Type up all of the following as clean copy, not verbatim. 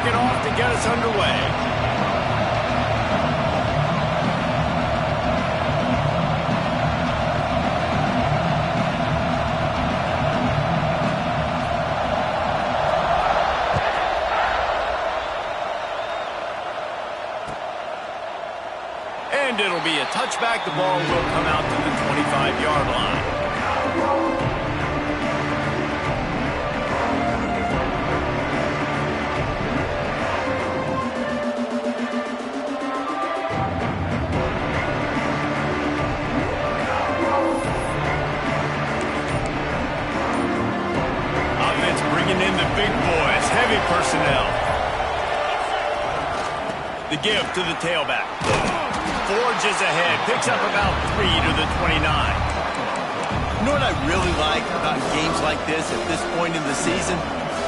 it off to get us underway. And it'll be a touchback. The ball will come out to the 25-yard line. Offense bringing in the big boys, heavy personnel. The give to the tailback. Forges ahead, picks up about 3 to the 29. You know what I really like about games like this at this point in the season?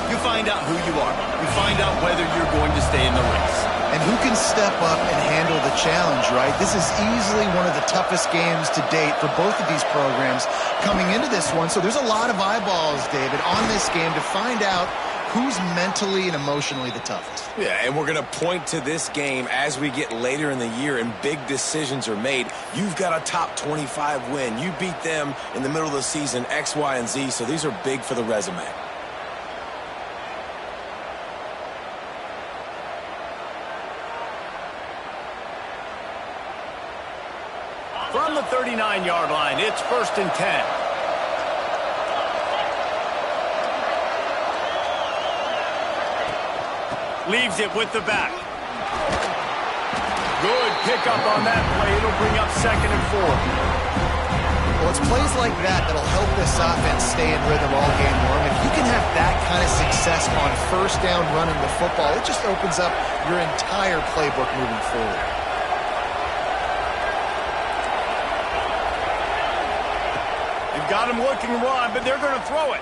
You find out who you are. You find out whether you're going to stay in the race. And who can step up and handle the challenge, right? This is easily one of the toughest games to date for both of these programs coming into this one. So there's a lot of eyeballs, David, on this game to find out who's mentally and emotionally the toughest. Yeah, and we're going to point to this game as we get later in the year and big decisions are made. You've got a top 25 win. You beat them in the middle of the season, X, Y, and Z, so these are big for the resume. From the 39-yard line, it's 1st and 10. Leaves it with the back. Good pickup on that play. It'll bring up 2nd and 4. Well, it's plays like that that'll help this offense stay in rhythm all game long. If you can have that kind of success on 1st down running the football, it just opens up your entire playbook moving forward. They've got him looking to run, but they're going to throw it.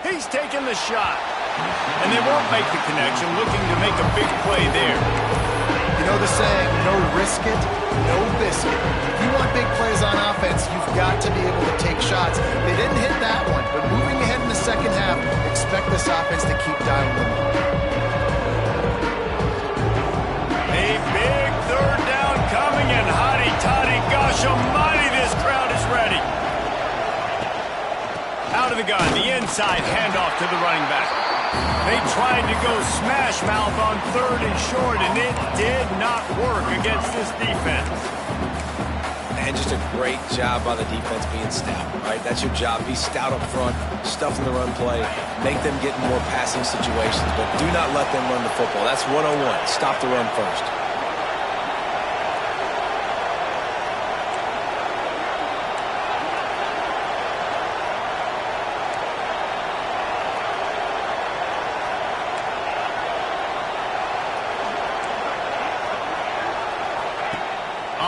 He's taking the shot. And they won't make the connection, looking to make a big play there. You know the saying, no risk it, no biscuit. If you want big plays on offense, you've got to be able to take shots. They didn't hit that one, but moving ahead in the second half, expect this offense to keep dialing them up. A big 3rd down coming, and hotty-toddy, gosh almighty, this crowd is ready. Out of the gun, the inside handoff to the running back. They tried to go smash mouth on 3rd and short, and it did not work against this defense. And just a great job by the defense being stout, right? That's your job. Be stout up front, stuff in the run play, make them get in more passing situations, but do not let them run the football. That's 101. Stop the run first.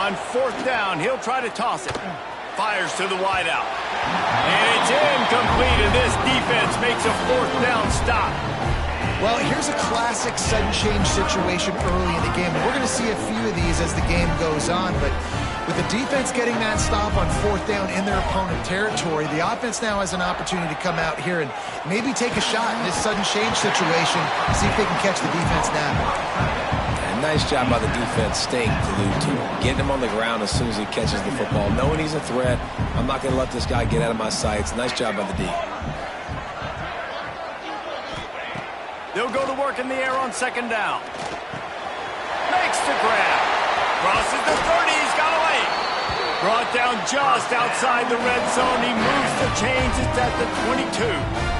On 4th down, he'll try to toss it. Fires to the wideout. And it's incomplete, and this defense makes a 4th down stop. Well, here's a classic sudden change situation early in the game. And we're going to see a few of these as the game goes on, but with the defense getting that stop on 4th down in their opponent territory, the offense now has an opportunity to come out here and maybe take a shot in this sudden change situation, see if they can catch the defense now. Nice job by the defense staying glued to him, getting him on the ground as soon as he catches the football, knowing he's a threat. I'm not going to let this guy get out of my sights. Nice job by the D. They'll go to work in the air on 2nd down. Makes the grab. Crosses the 30. He's got away. Brought down just outside the red zone. He moves the chains. It's at the 22.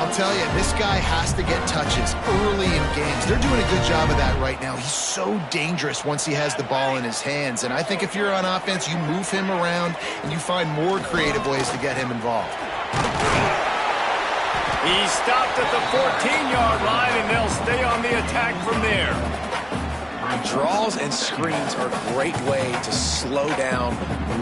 I'll tell you, this guy has to get touches early in games. They're doing a good job of that right now. He's so dangerous once he has the ball in his hands. And I think if you're on offense, you move him around and you find more creative ways to get him involved. He stopped at the 14-yard line, and they'll stay on the attack from there. Draws and screens are a great way to slow down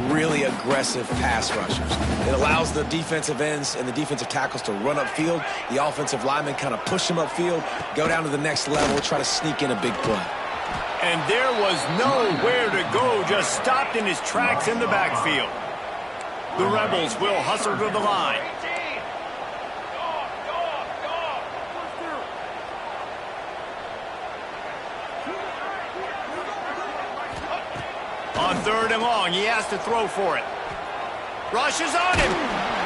really aggressive pass rushers. It allows the defensive ends and the defensive tackles to run upfield. The offensive linemen kind of push them upfield, go down to the next level, try to sneak in a big play. And there was nowhere to go, just stopped in his tracks in the backfield. The Rebels will hustle to the line. 3rd and long. He has to throw for it. Rushes on him.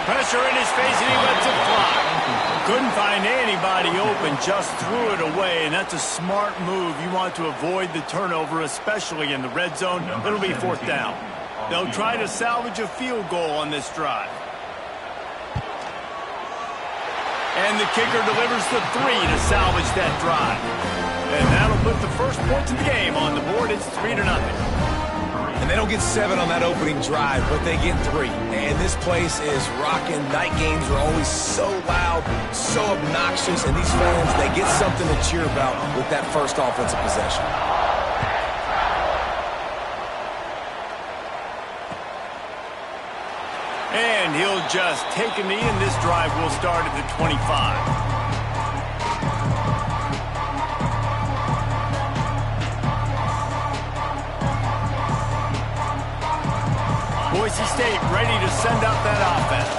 Pressure in his face, and he lets it fly. Couldn't find anybody open, just threw it away, and that's a smart move. You want to avoid the turnover, especially in the red zone. It'll be 4th down. They'll try to salvage a field goal on this drive. And the kicker delivers the 3 to salvage that drive. And that'll put the first points of the game on the board. It's 3-0. And they don't get 7 on that opening drive, but they get 3. And this place is rocking. Night games are always so loud, so obnoxious, and these fans, they get something to cheer about with that first offensive possession. And he'll just take a knee, and this drive will start at the 25. Boise State ready to send out that offense.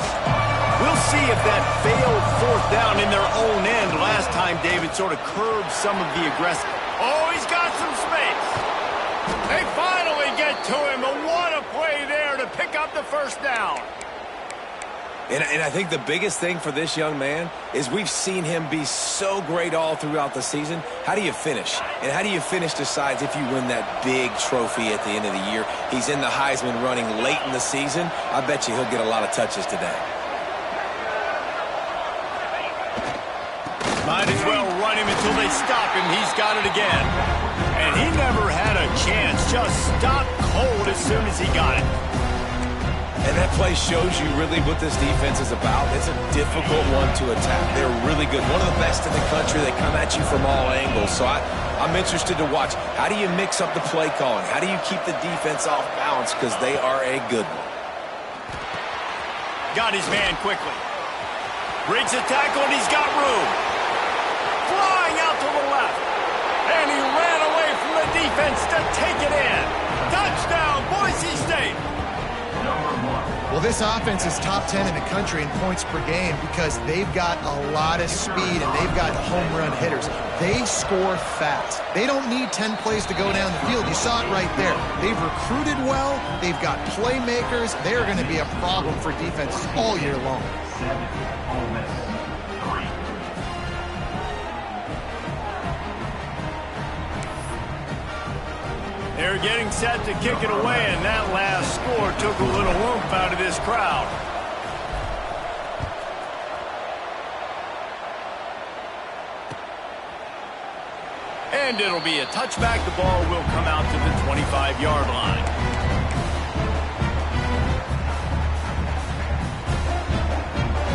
We'll see if that failed 4th down in their own end last time David sort of curbed some of the aggressive. Oh, he's got some space. They finally get to him, but what a play there to pick up the 1st down. And I think the biggest thing for this young man is we've seen him be so great all throughout the season. How do you finish? And how do you finish decides if you win that big trophy at the end of the year. He's in the Heisman running late in the season. I bet you he'll get a lot of touches today. Might as well run him until they stop him. He's got it again. And he never had a chance. Just stopped cold as soon as he got it. And that play shows you really what this defense is about. It's a difficult one to attack. They're really good. One of the best in the country. They come at you from all angles. So I'm interested to watch. How do you mix up the play calling? How do you keep the defense off balance? Because they are a good one. Got his man quickly. Breaks a tackle, and he's got room. Flying out to the left. And he ran away from the defense to take it in. Touchdown, Boise State. Well, this offense is top 10 in the country in points per game because they've got a lot of speed and they've got home run hitters. They score fast. They don't need 10 plays to go down the field. You saw it right there. They've recruited well. They've got playmakers. They're going to be a problem for defenses all year long. They're getting set to kick it away, and that last score took a little oomph out of this crowd. And it'll be a touchback. The ball will come out to the 25-yard line.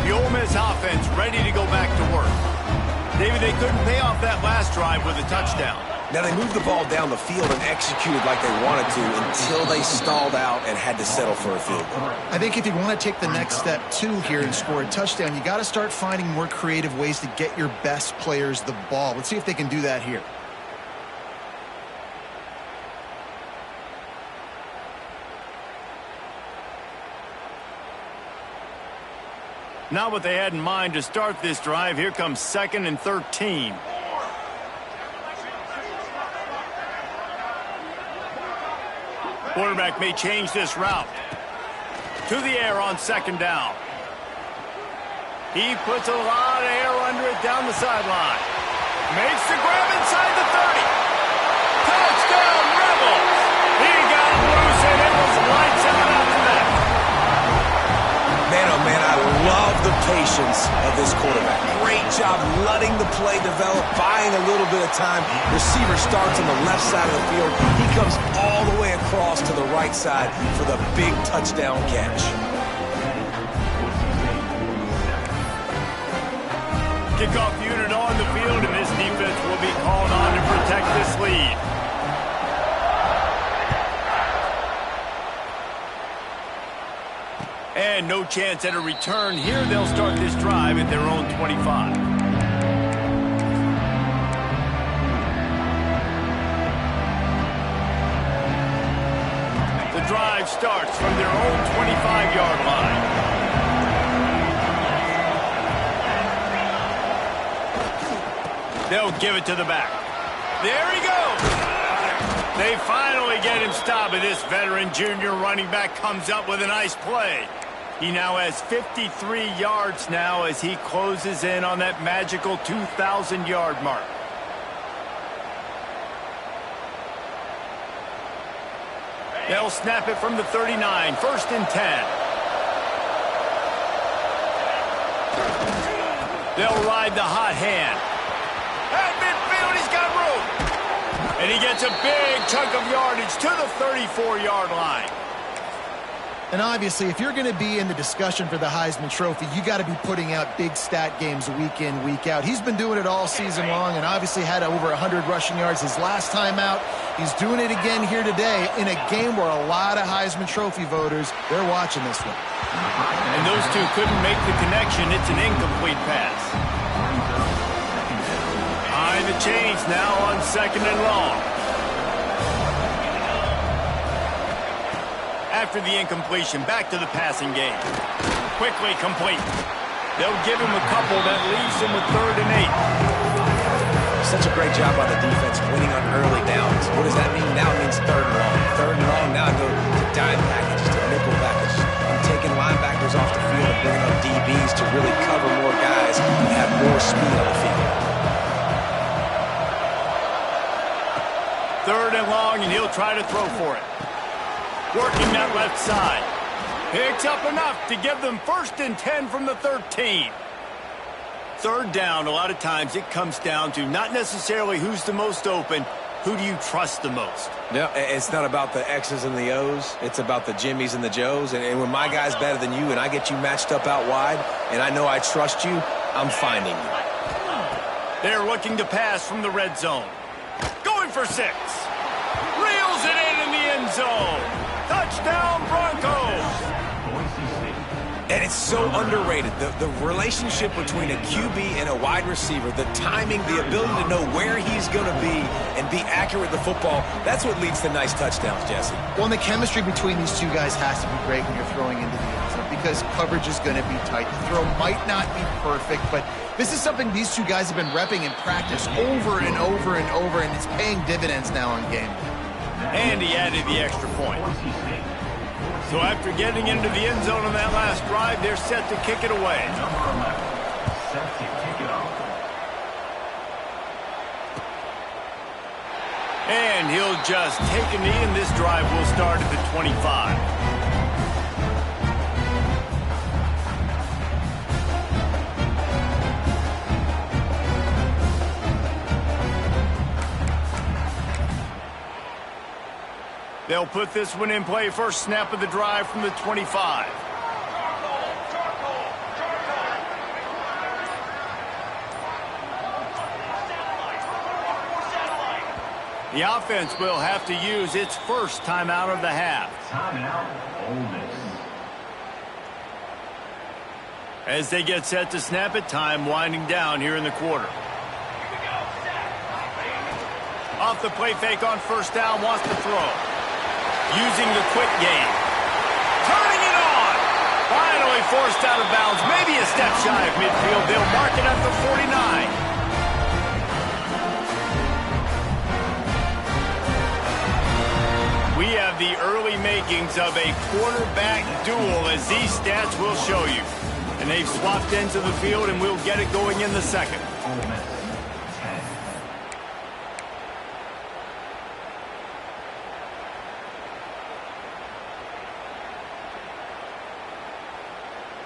The Ole Miss offense ready to go back to work. David, they couldn't pay off that last drive with a touchdown. Now, they moved the ball down the field and executed like they wanted to until they stalled out and had to settle for a field goal. I think if you want to take the next step, too, here and score a touchdown, you got to start finding more creative ways to get your best players the ball. Let's see if they can do that here. Not what they had in mind to start this drive. Here comes 2nd and 13. Quarterback may change this route. To the air on 2nd down. He puts a lot of air under it down the sideline. Makes the grab inside the 30. Touchdown, Rebels! He got loose, and it was lights out after that. Man, oh man, I love the patience of this quarterback. Great job letting the play develop, buying a little bit of time. Receiver starts on the left side of the field. He comes all the way across to the right side for the big touchdown catch. Kickoff unit on the field, and this defense will be called on to protect this lead. And no chance at a return here. They'll start this drive at their own 25. The drive starts from their own 25-yard line. They'll give it to the back. There he goes. They finally get him stopped, and this veteran junior running back comes up with a nice play. He now has 53 yards now as he closes in on that magical 2,000-yard mark. They'll snap it from the 39, 1st and 10. They'll ride the hot hand. At midfield, he's got room. And he gets a big chunk of yardage to the 34-yard line. And obviously, if you're going to be in the discussion for the Heisman Trophy, you got to be putting out big stat games week in, week out. He's been doing it all season long and obviously had over 100 rushing yards his last time out. He's doing it again here today in a game where a lot of Heisman Trophy voters, they're watching this one. And those two couldn't make the connection. It's an incomplete pass. Behind the chains now on 2nd and long. After the incompletion, back to the passing game. Quickly complete. They'll give him a couple that leaves him with 3rd and 8. Such a great job by the defense winning on early downs. What does that mean? Now it means 3rd and long. 3rd and long, now I go to dime packages, to nickel packages. I'm taking linebackers off the field and bringing up DBs to really cover more guys and have more speed on the field. 3rd and long, and he'll try to throw for it. Working that left side. Picks up enough to give them 1st and 10 from the 13. 3rd down, a lot of times it comes down to not necessarily who's the most open, who do you trust the most? No, it's not about the X's and the O's. It's about the Jimmys and the Joes. And when my guy's better than you and I get you matched up out wide and I know I trust you, I'm finding you. They're looking to pass from the red zone. Going for 6. Reels it in the end zone. Touchdown, Broncos! And it's so underrated. The relationship between a QB and a wide receiver, the timing, the ability to know where he's going to be and be accurate with the football, that's what leads to nice touchdowns, Jesse. Well, and the chemistry between these two guys has to be great when you're throwing into the end zone because coverage is going to be tight. The throw might not be perfect, but this is something these two guys have been repping in practice over and over and over, and it's paying dividends now on game day. And he added the extra point. So after getting into the end zone on that last drive, they're set to kick it away. And he'll just take a knee, and this drive will start at the 25. They'll put this one in play. First snap of the drive from the 25. The offense will have to use its first timeout of the half. As they get set to snap it, time winding down here in the quarter. Off the play fake on 1st down, wants to throw. Using the quick game. Turning it on. Finally forced out of bounds. Maybe a step shy of midfield. They'll mark it at the 49. We have the early makings of a quarterback duel, as these stats will show you. And they've swapped ends of the field, and we'll get it going in the second.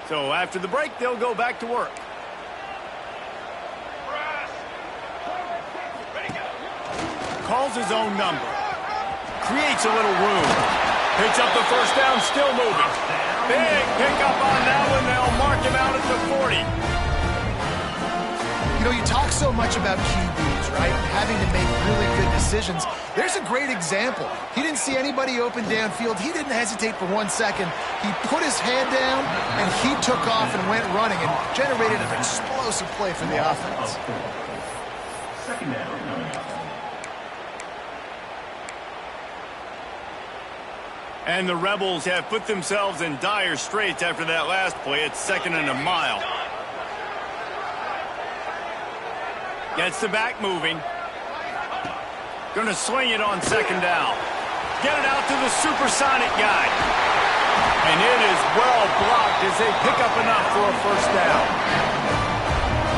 So after the break, they'll go back to work. Calls his own number. Creates a little room. Picks up the 1st down, still moving. Big pickup on that one. They'll mark him out at the 40. You know, you talk so much about QBs, right? Having to make really good decisions. There's a great example. He didn't see anybody open downfield. He didn't hesitate for 1 second. He put his head down, and he took off and went running and generated an explosive play for the offense. And the Rebels have put themselves in dire straits after that last play. It's 2nd and a mile. Gets the back moving. Going to swing it on second down. Get it out to the supersonic guy. And it is well blocked as they pick up enough for a first down.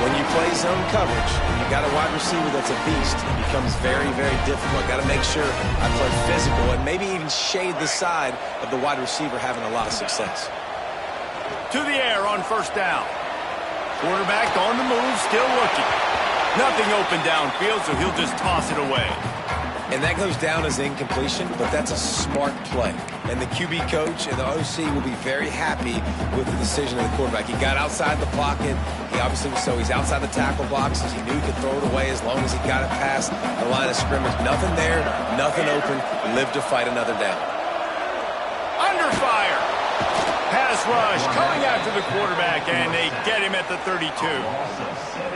When you play zone coverage, and you got a wide receiver that's a beast, it becomes very, very difficult. Got to make sure I play physical and maybe even shade the side of the wide receiver having a lot of success. To the air on first down. Quarterback on the move, still looking. Nothing open downfield, so he'll just toss it away. And that goes down as incompletion, but that's a smart play. And the QB coach and the OC will be very happy with the decision of the quarterback. He got outside the pocket. He obviously was he's outside the tackle boxes. He knew he could throw it away as long as he got it past the line of scrimmage. Nothing there, nothing open. Live to fight another down. Under fire. Pass rush coming after the quarterback, and they get him at the 32.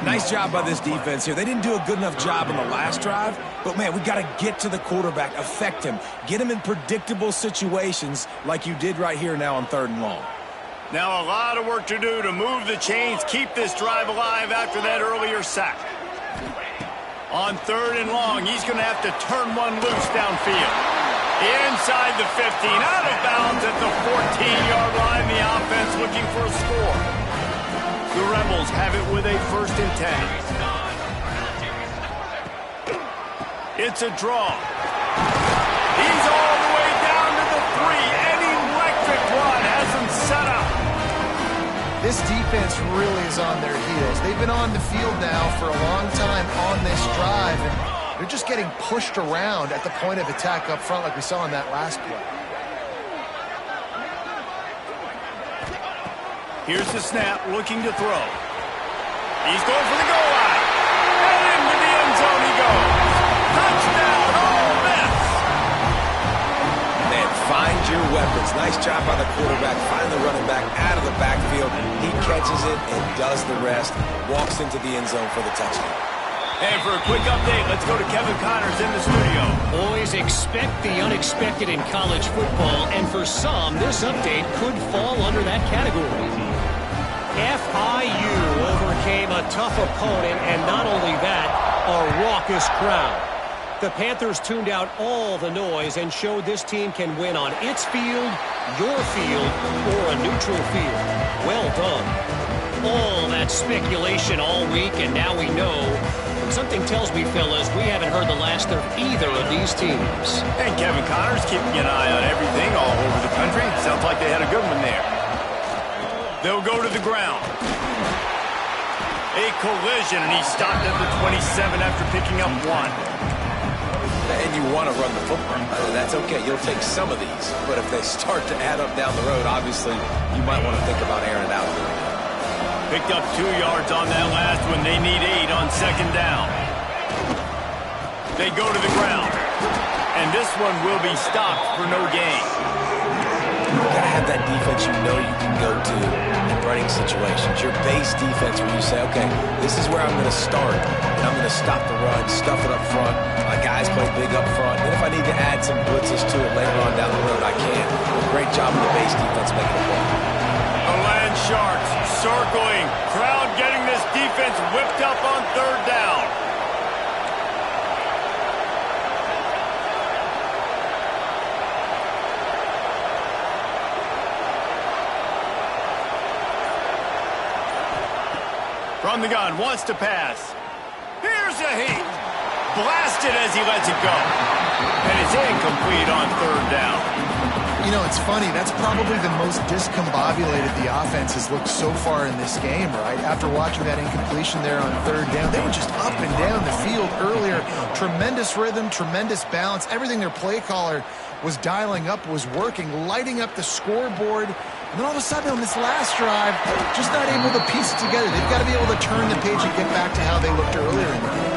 Nice job by this defense here. They didn't do a good enough job on the last drive, but, man, we got to get to the quarterback, affect him, get him in predictable situations like you did right here now on 3rd and long. Now a lot of work to do to move the chains, keep this drive alive after that earlier sack. On 3rd and long, he's going to have to turn one loose downfield. Inside the 15, out of bounds at the 14-yard line. The offense looking for a score. The Rebels have it with a 1st and 10. It's a draw. He's all the way down to the 3. An electric run has him set up. This defense really is on their heels. They've been on the field now for a long time on this drive, and they're just getting pushed around at the point of attack up front like we saw in that last play. Here's the snap, looking to throw. He's going for the goal line. And into the end zone he goes. Touchdown, Ole Miss. Man, find your weapons. Nice job by the quarterback. Find the running back out of the backfield. He catches it and does the rest. Walks into the end zone for the touchdown. And for a quick update, let's go to Kevin Connors in the studio. Always expect the unexpected in college football, and for some, this update could fall under that category. FIU overcame a tough opponent, and not only that, a raucous crowd. The Panthers tuned out all the noise and showed this team can win on its field, your field, or a neutral field. Well done. All that speculation all week, and now we know. Something tells me, fellas, we haven't heard the last of either of these teams. And Kevin Connors keeping an eye on everything all over the country. Sounds like they had a good one there. They'll go to the ground. A collision, and he stopped at the 27 after picking up 1. And you want to run the football. That's okay. You'll take some of these. But if they start to add up down the road, obviously, you might want to think about airing it out a little bit. Picked up 2 yards on that last one. They need 8 on second down. They go to the ground. And this one will be stopped for no gain. You got to have that defense you know you can go to in running situations. Your base defense where you say, okay, this is where I'm going to start. And I'm going to stop the run, stuff it up front. My guys play big up front. And if I need to add some blitzes to it later on down the road, I can. Great job of the base defense making a play. The Land Sharks circling. Crowd getting this defense whipped up on 3rd down. From the gun, wants to pass. Here's a heat. Blasted as he lets it go. And it's incomplete on 3rd down. You know, it's funny. That's probably the most discombobulated the offense has looked so far in this game, right? After watching that incompletion there on 3rd down, they were just up and down the field earlier. Tremendous rhythm, tremendous balance. Everything their play caller was dialing up was working, lighting up the scoreboard. And then all of a sudden on this last drive, just not able to piece it together. They've got to be able to turn the page and get back to how they looked earlier in the game.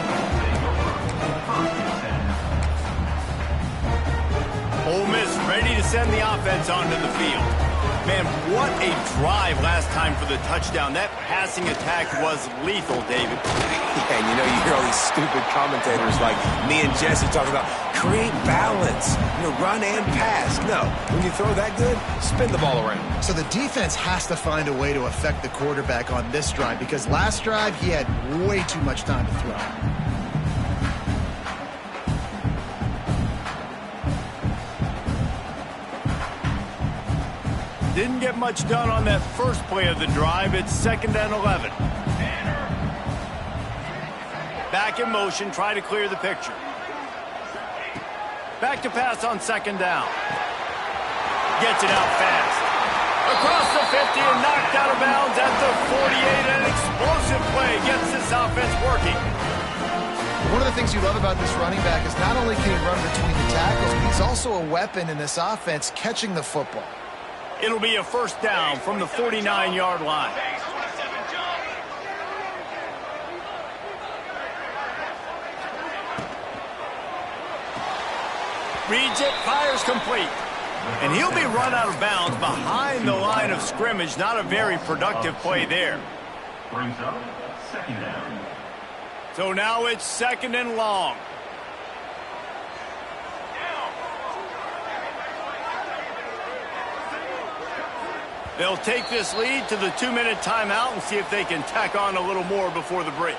Ole Miss ready to send the offense onto the field. Man, what a drive last time for the touchdown. That passing attack was lethal, David. Yeah, and you know, you hear all these stupid commentators like me and Jesse talking about create balance, run and pass. No, when you throw that good, spin the ball around. So the defense has to find a way to affect the quarterback on this drive because last drive he had way too much time to throw. Didn't get much done on that first play of the drive. It's 2nd and 11. Back in motion, try to clear the picture. Back to pass on 2nd down. Gets it out fast. Across the 50 and knocked out of bounds at the 48. An explosive play gets this offense working. One of the things you love about this running back is not only can he run between the tackles, but he's also a weapon in this offense catching the football. It'll be a 1st down from the 49-yard line. Reads it, fires complete. And he'll be run out of bounds behind the line of scrimmage. Not a very productive play there. Brings up 2nd down. So now it's 2nd and long. They'll take this lead to the 2-minute timeout and see if they can tack on a little more before the break.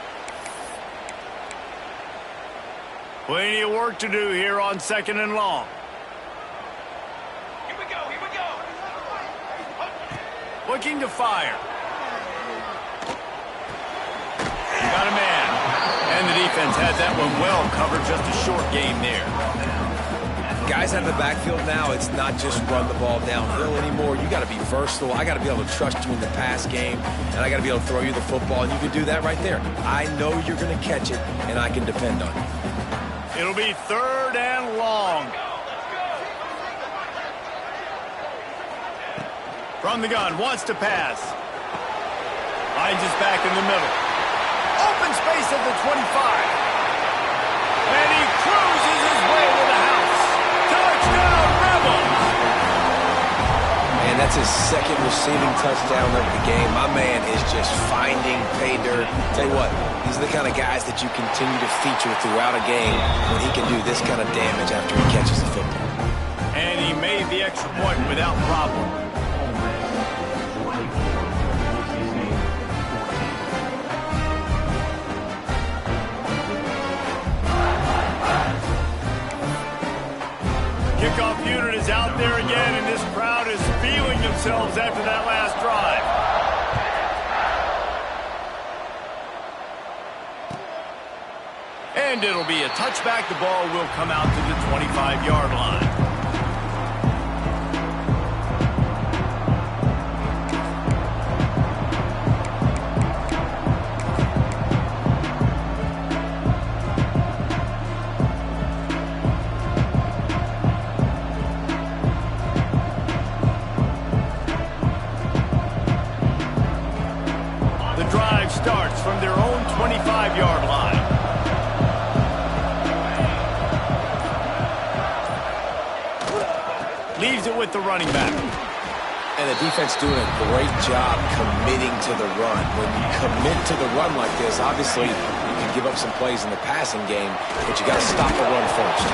Plenty of work to do here on 2nd and long. Here we go, here we go. Looking to fire. Got a man. And the defense had that one well covered. Just a short game there. Guys out of the backfield now, it's not just run the ball downhill anymore. You got to be versatile. I got to be able to trust you in the pass game, and I got to be able to throw you the football, and you can do that right there. I know you're going to catch it, and I can depend on you. It'll be 3rd and long. From the gun, wants to pass. Finds his back in the middle. Open space at the 25. And he cruises his way to the house. Touchdown, Rebels! And that's his 2nd receiving touchdown of the game. My man is just finding pay dirt. Tell you what, these are the kind of guys that you continue to feature throughout a game when he can do this kind of damage after he catches the football. And he made the extra point without problem. Kickoff unit is out there again, and this crowd is feeling themselves after that last drive. And it'll be a touchback. The ball will come out to the 25-yard line. The drive starts from their own 25-yard line. Leaves it with the running back. And the defense doing a great job committing to the run. When you commit to the run like this, obviously you can give up some plays in the passing game, but you got to stop the run first.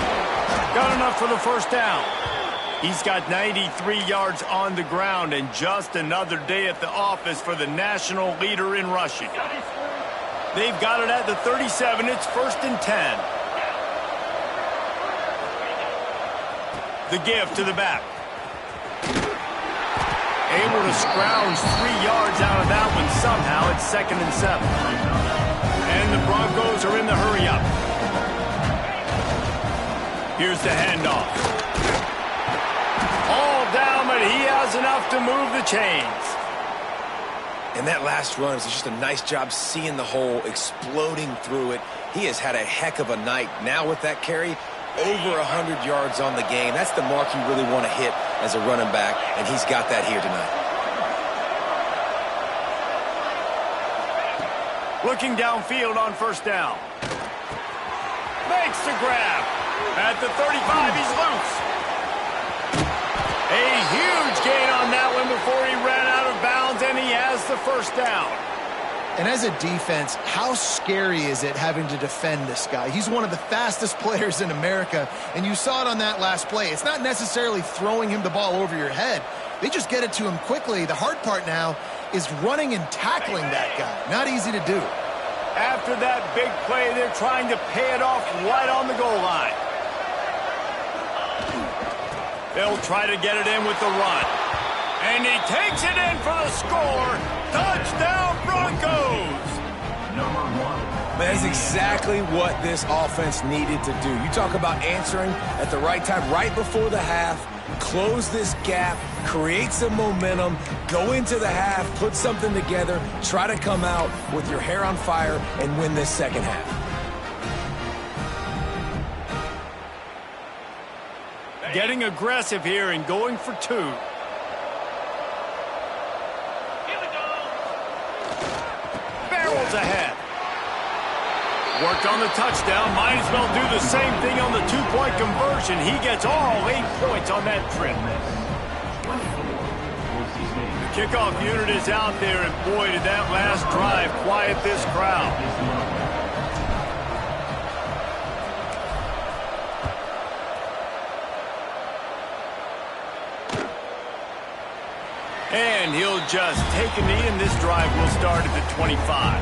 Got enough for the 1st down. He's got 93 yards on the ground, and just another day at the office for the national leader in rushing. They've got it at the 37. It's 1st and 10. The give to the back. Able to scrounge 3 yards out of that one somehow. It's 2nd and 7. And the Broncos are in the hurry-up. Here's the handoff. All down, but he has enough to move the chains. And that last run is just a nice job seeing the hole, exploding through it. He has had a heck of a night. Now with that carry, over 100 yards on the game. That's the mark you really want to hit as a running back, and he's got that here tonight. Looking downfield on 1st down. Makes the grab. At the 35, he's loose. A huge gain on that one before he ran out of bounds, and he has the 1st down. And as a defense, how scary is it having to defend this guy? He's one of the fastest players in America, and you saw it on that last play. It's not necessarily throwing him the ball over your head. They just get it to him quickly. The hard part now is running and tackling that guy. Not easy to do. After that big play, they're trying to pay it off right on the goal line. They'll try to get it in with the run. And he takes it in for the score. Touchdown, Broncos! Number 1. That's exactly what this offense needed to do. You talk about answering at the right time, right before the half, close this gap, create some momentum, go into the half, put something together, try to come out with your hair on fire and win this second half. Getting aggressive here and going for 2. Barrels ahead. Worked on the touchdown. Might as well do the same thing on the 2-point conversion. He gets all 8 points on that trip. The kickoff unit is out there, and boy, did that last drive quiet this crowd. And he'll just take a knee, and this drive will start at the 25.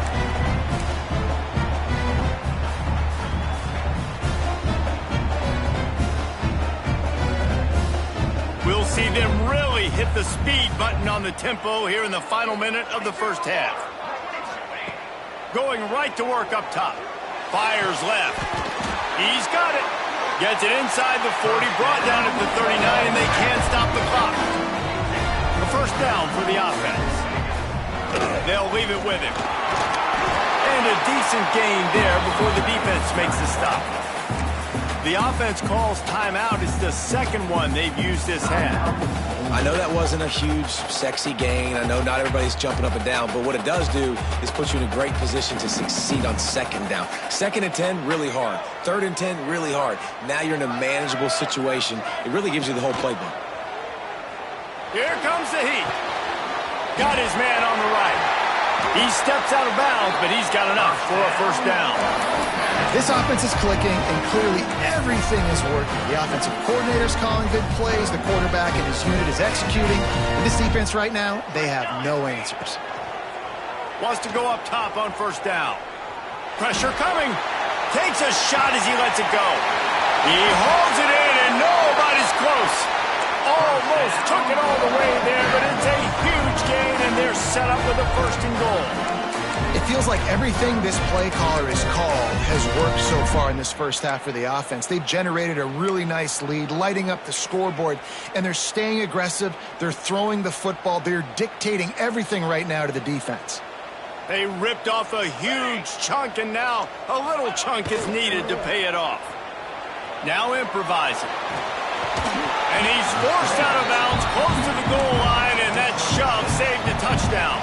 We'll see them really hit the speed button on the tempo here in the final minute of the first half. Going right to work up top. Fires left. He's got it. Gets it inside the 40, brought down at the 39, and they can't stop the clock. A first down for the offense. They'll leave it with him. And a decent gain there before the defense makes the stop. The offense calls timeout. It's the second one they've used this half. I know that wasn't a huge, sexy gain. I know not everybody's jumping up and down, but what it does do is put you in a great position to succeed on second down. 2nd and 10, really hard. 3rd and 10, really hard. Now you're in a manageable situation. It really gives you the whole playbook. Here comes the heat. Got his man on the right. He steps out of bounds, but he's got enough for a first down. This offense is clicking, and clearly everything is working. The offensive coordinator's calling good plays. The quarterback and his unit is executing. And this defense right now, they have no answers. Wants to go up top on first down. Pressure coming. Takes a shot as he lets it go. He holds it in, and nobody's close. Almost took it all the way there, but it's a huge gain, and they're set up with a 1st and goal. It feels like everything this play caller has called has worked so far in this first half for the offense. They've generated a really nice lead, lighting up the scoreboard, and they're staying aggressive. They're throwing the football. They're dictating everything right now to the defense. They ripped off a huge chunk, and now a little chunk is needed to pay it off. Now improvising. And he's forced out of bounds close to the goal line, and that shove saved a touchdown.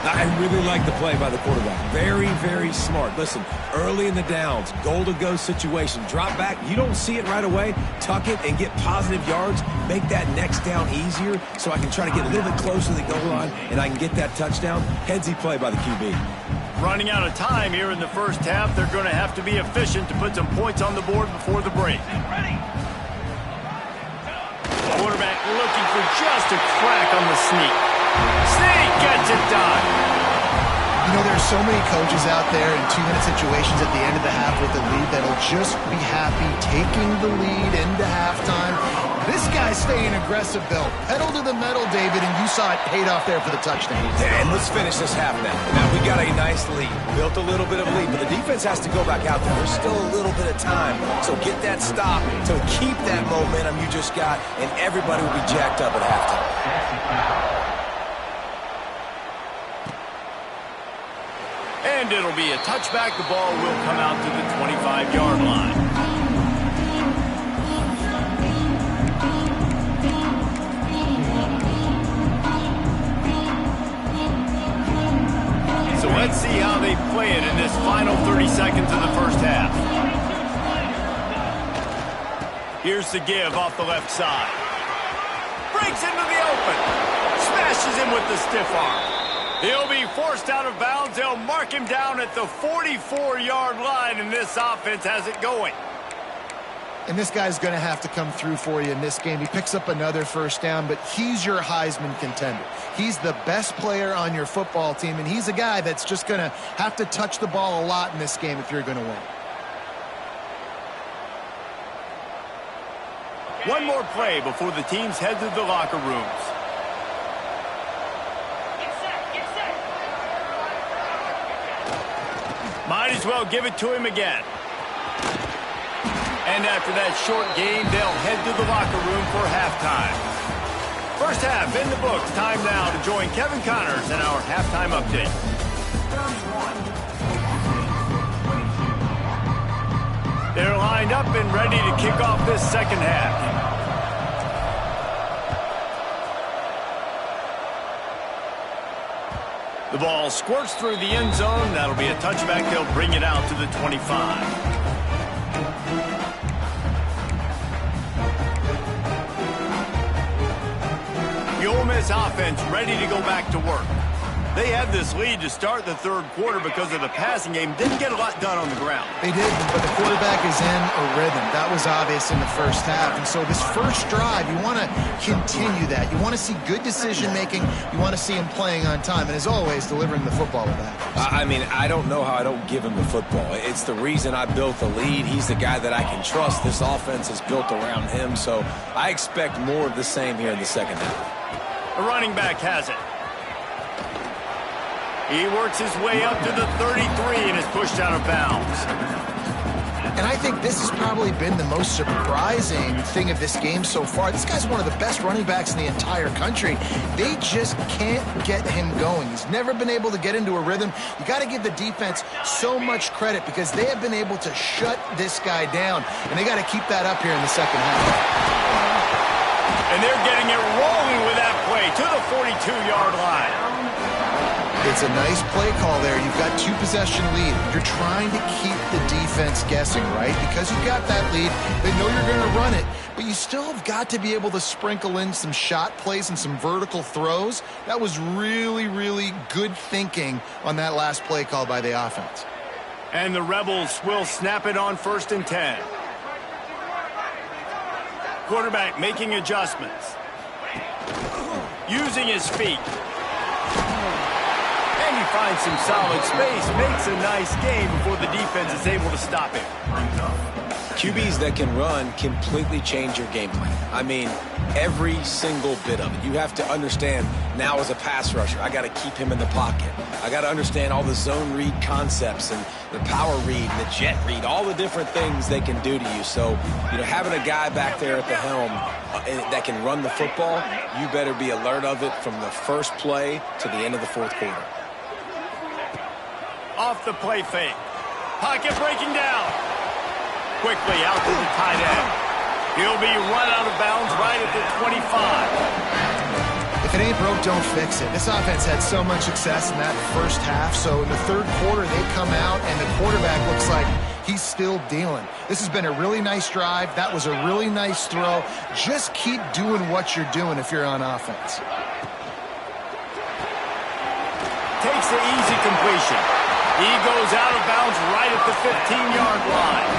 I really like the play by the quarterback. Very, very smart. Listen, early in the downs, goal-to-go situation, drop back. You don't see it right away. Tuck it and get positive yards. Make that next down easier so I can try to get a little bit closer to the goal line and I can get that touchdown. Headsy play by the QB. Running out of time here in the first half. They're going to have to be efficient to put some points on the board before the break. Quarterback looking for just a crack on the sneak. Sneak gets it done. You know, there's so many coaches out there in 2-minute situations at the end of the half with the lead that'll just be happy taking the lead into halftime. This guy's staying aggressive, though. Pedal to the metal, David, and you saw it paid off there for the touchdown. And let's finish this half now. Now, we got a nice lead. Built a little bit of lead, but the defense has to go back out there. There's still a little bit of time. So get that stop to keep that momentum you just got, and everybody will be jacked up at halftime. And it'll be a touchback. The ball will come out to the 25-yard line. So let's see how they play it in this final 30 seconds of the first half. Here's the give off the left side. Breaks into the open. Smashes him with the stiff arm. He'll be forced out of bounds. They'll mark him down at the 44-yard line, and this offense has it going. And this guy's going to have to come through for you in this game. He picks up another first down, but he's your Heisman contender. He's the best player on your football team, and he's a guy that's just going to have to touch the ball a lot in this game if you're going to win. One more play before the teams head to the locker rooms. as well give it to him again. And after that short game, they'll head to the locker room for halftime. First half in the books. Time now to join Kevin Connors in our halftime update. They're lined up and ready to kick off this second half. The ball squirts through the end zone. That'll be a touchback. They'll bring it out to the 25. The Ole Miss offense ready to go back to work. They had this lead to start the third quarter because of the passing game. Didn't get a lot done on the ground. They didn't, but the quarterback is in a rhythm. That was obvious in the first half. And so this first drive, you want to continue that. You want to see good decision-making. You want to see him playing on time. And as always, delivering the football with that. I mean, I don't know how I don't give him the football. It's the reason I built the lead. He's the guy that I can trust. This offense is built around him. So I expect more of the same here in the second half. The running back has it. He works his way up to the 33 and is pushed out of bounds. And I think this has probably been the most surprising thing of this game so far. This guy's one of the best running backs in the entire country. They just can't get him going. He's never been able to get into a rhythm. You got to give the defense so much credit because they have been able to shut this guy down. And they got to keep that up here in the second half. And they're getting it rolling with that play to the 42-yard line. It's a nice play call there. You've got two-possession lead. You're trying to keep the defense guessing, right? Because you've got that lead, they know you're going to run it, but you still have got to be able to sprinkle in some shot plays and some vertical throws. That was really, really good thinking on that last play call by the offense. And the Rebels will snap it on 1st and 10. Quarterback making adjustments. Using his feet. And he finds some solid space. Makes a nice game before the defense is able to stop him. QBs that can run completely change your game plan. I mean, every single bit of it. You have to understand now as a pass rusher, I got to keep him in the pocket. I got to understand all the zone read concepts and the power read and the jet read, all the different things they can do to you. So, you know, having a guy back there at the helm that can run the football, you better be alert of it from the first play to the end of the fourth quarter. Off the play fake. Pocket breaking down. Quickly out to the tight end. He'll be run out of bounds right at the 25. If it ain't broke, don't fix it. This offense had so much success in that first half, so in the third quarter they come out and the quarterback looks like he's still dealing. This has been a really nice drive. That was a really nice throw. Just keep doing what you're doing if you're on offense. Takes the easy completion. He goes out of bounds right at the 15-yard line.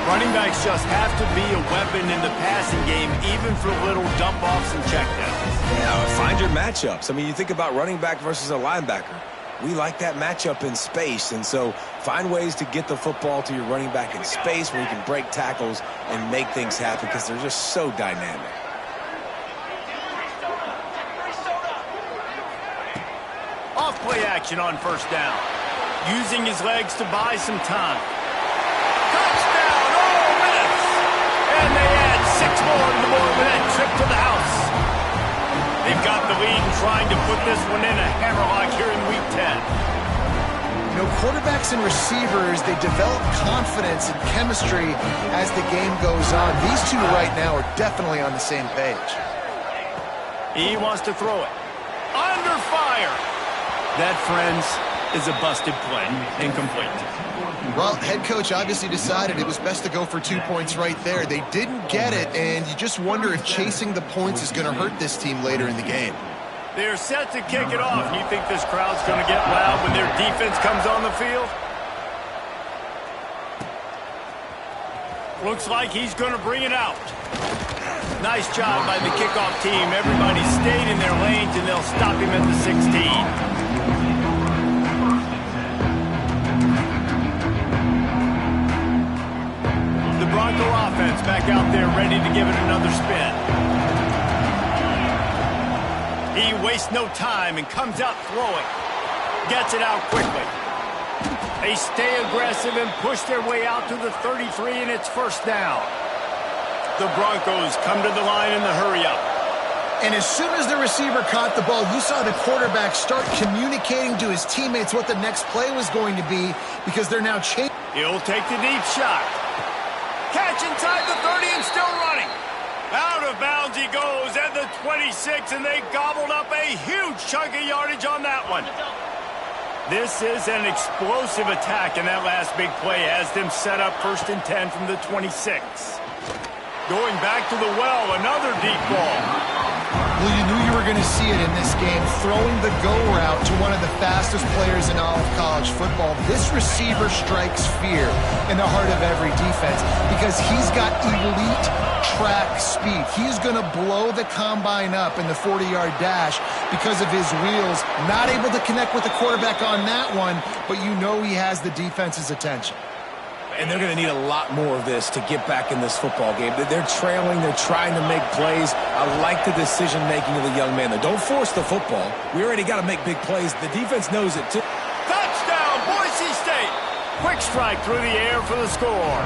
Running backs just have to be a weapon in the passing game, even for little dump-offs and checkdowns. Yeah, find your matchups. I mean, you think about running back versus a linebacker. We like that matchup in space, and so find ways to get the football to your running back in space where you can break tackles and make things happen because they're just so dynamic. Off-play action on 1st down. Using his legs to buy some time. Touchdown, Ole Miss! And they add 6 more to the board with that trip to the house. They've got the lead and trying to put this one in a hammerlock here in Week 10. You know, quarterbacks and receivers, they develop confidence and chemistry as the game goes on. These two right now are definitely on the same page. He wants to throw it. Under fire! That, friends, is a busted play. Incomplete. Well, head coach obviously decided it was best to go for 2 points right there. They didn't get it, and you just wonder if chasing the points is going to hurt this team later in the game. They're set to kick it off. You think this crowd's going to get loud when their defense comes on the field? Looks like he's going to bring it out. Nice job by the kickoff team. Everybody stayed in their lanes, and they'll stop him at the 16. The Bronco offense back out there ready to give it another spin. He wastes no time and comes out throwing. Gets it out quickly. They stay aggressive and push their way out to the 33, and it's first down. The Broncos come to the line in the hurry-up. And as soon as the receiver caught the ball, you saw the quarterback start communicating to his teammates what the next play was going to be because they're now changing. He'll take the deep shot. Catch inside the 30 and still running. Out of bounds he goes at the 26, and they gobbled up a huge chunk of yardage on that one. This is an explosive attack, and that last big play has them set up 1st and 10 from the 26. Going back to the well, another deep ball. Well, you knew you were going to see it in this game, throwing the go route to one of the fastest players in all of college football. This receiver strikes fear in the heart of every defense because he's got elite track speed. He's going to blow the combine up in the 40-yard dash because of his wheels. Not able to connect with the quarterback on that one, but you know he has the defense's attention. And they're going to need a lot more of this to get back in this football game. They're trailing. They're trying to make plays. I like the decision-making of the young man. Don't force the football. We already got to make big plays. The defense knows it, too. Touchdown, Boise State. Quick strike through the air for the score.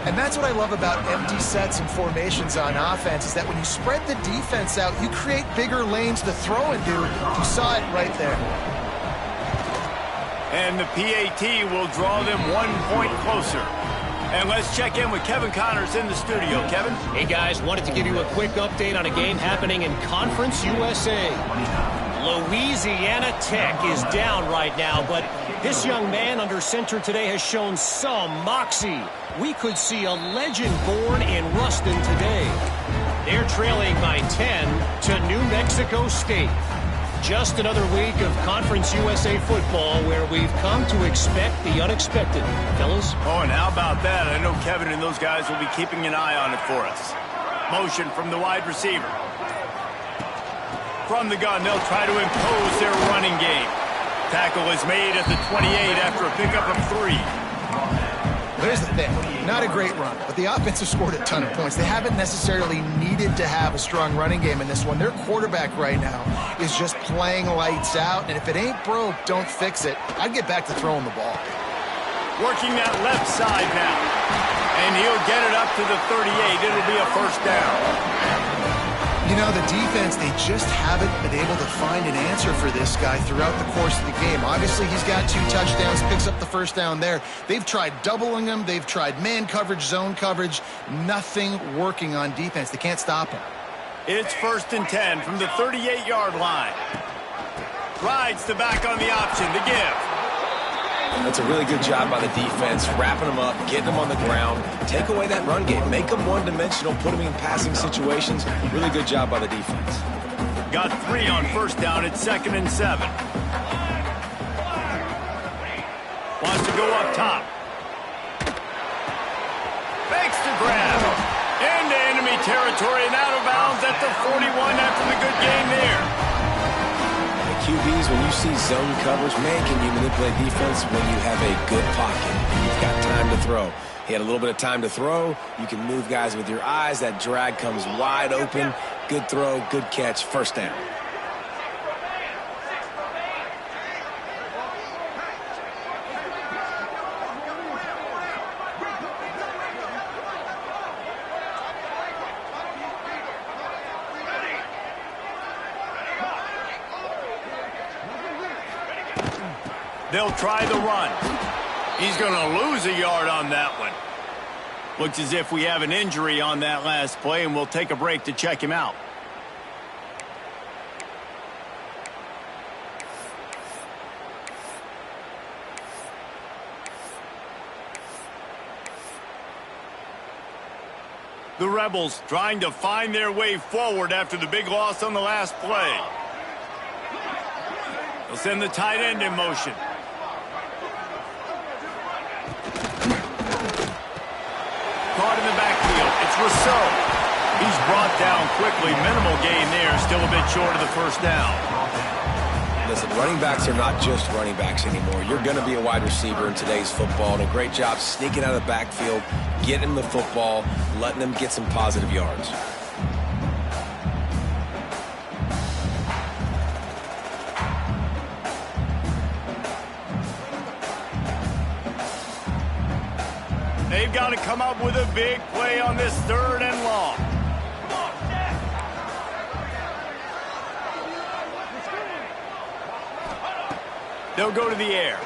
And that's what I love about empty sets and formations on offense is that when you spread the defense out, you create bigger lanes to throw into. You saw it right there. And the PAT will draw them 1 point closer. And let's check in with Kevin Connors in the studio. Kevin? Hey, guys, wanted to give you a quick update on a game happening in Conference USA. Louisiana Tech is down right now, but this young man under center today has shown some moxie. We could see a legend born in Ruston today. They're trailing by 10 to New Mexico State. Just another week of Conference USA football where we've come to expect the unexpected. Fellas? Oh, and how about that? I know Kevin and those guys will be keeping an eye on it for us. Motion from the wide receiver. From the gun, they'll try to impose their running game. Tackle is made at the 28 after a pickup of 3. Here's the thing. Not a great run, but the offense has scored a ton of points. They haven't necessarily needed to have a strong running game in this one. Their quarterback right now is just playing lights out, and if it ain't broke, don't fix it. I'd get back to throwing the ball. Working that left side now. And he'll get it up to the 38. It'll be a first down. You know, the defense, they just haven't been able to find an answer for this guy throughout the course of the game. Obviously, he's got 2 touchdowns, picks up the first down there. They've tried doubling him. They've tried man coverage, zone coverage. Nothing working on defense. They can't stop him. It's 1st and 10 from the 38-yard line. Rides the back on the option to give. That's a really good job by the defense, wrapping them up, getting them on the ground. Take away that run game. Make them one-dimensional, put them in passing situations. Really good job by the defense. Got 3 on first down. It's 2nd and 7. Wants to go up top. Makes the grab. Into enemy territory and out of bounds at the 41 after the good game there. QBs, when you see zone coverage, man, can you manipulate defense when you have a good pocket? You've got time to throw. He had a little bit of time to throw. You can move guys with your eyes. That drag comes wide open. Good throw, good catch, first down. They'll try the run. He's going to lose a yard on that one. Looks as if we have an injury on that last play, and we'll take a break to check him out. The Rebels trying to find their way forward after the big loss on the last play. They'll send the tight end in motion. Caught in the backfield. It's Rousseau. He's brought down quickly. Minimal gain there. Still a bit short of the first down. Listen, running backs are not just running backs anymore. You're going to be a wide receiver in today's football. And a great job sneaking out of the backfield, getting the football, letting them get some positive yards. They've got to come up with a big play on this 3rd and long. They'll go to the air.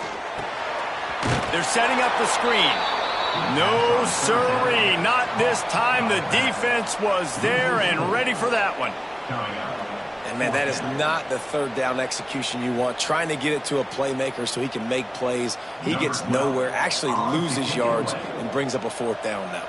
They're setting up the screen. No, sirree, not this time. The defense was there and ready for that one. And, man, that is not the 3rd down execution you want. Trying to get it to a playmaker so he can make plays. He gets nowhere, actually loses yards, and brings up a 4th down now.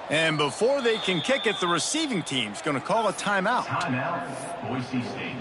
And before they can kick it, the receiving team's going to call a timeout. Timeout, Boise State.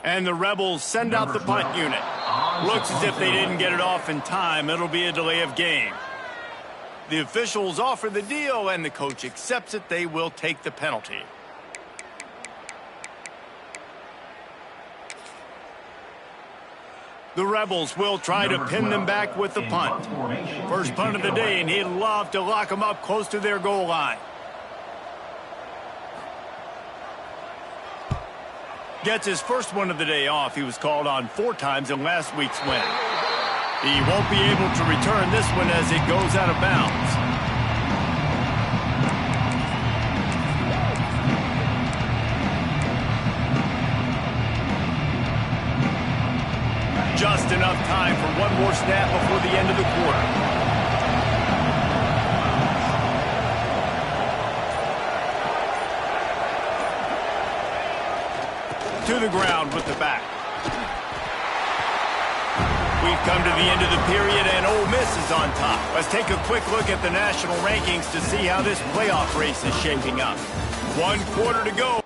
And the Rebels send out the punt unit. Looks as if they didn't get it off in time. It'll be a delay of game. The officials offer the deal, and the coach accepts it. They will take the penalty. The Rebels will try to pin them back with the punt. First punt of the day, and he'd love to lock them up close to their goal line. Gets his first one of the day off. He was called on 4 times in last week's win. He won't be able to return this one as it goes out of bounds. Just enough time for one more snap before the end of the quarter. To the ground with the back. We've come to the end of the period, and Ole Miss is on top. Let's take a quick look at the national rankings to see how this playoff race is shaping up. 1 quarter to go.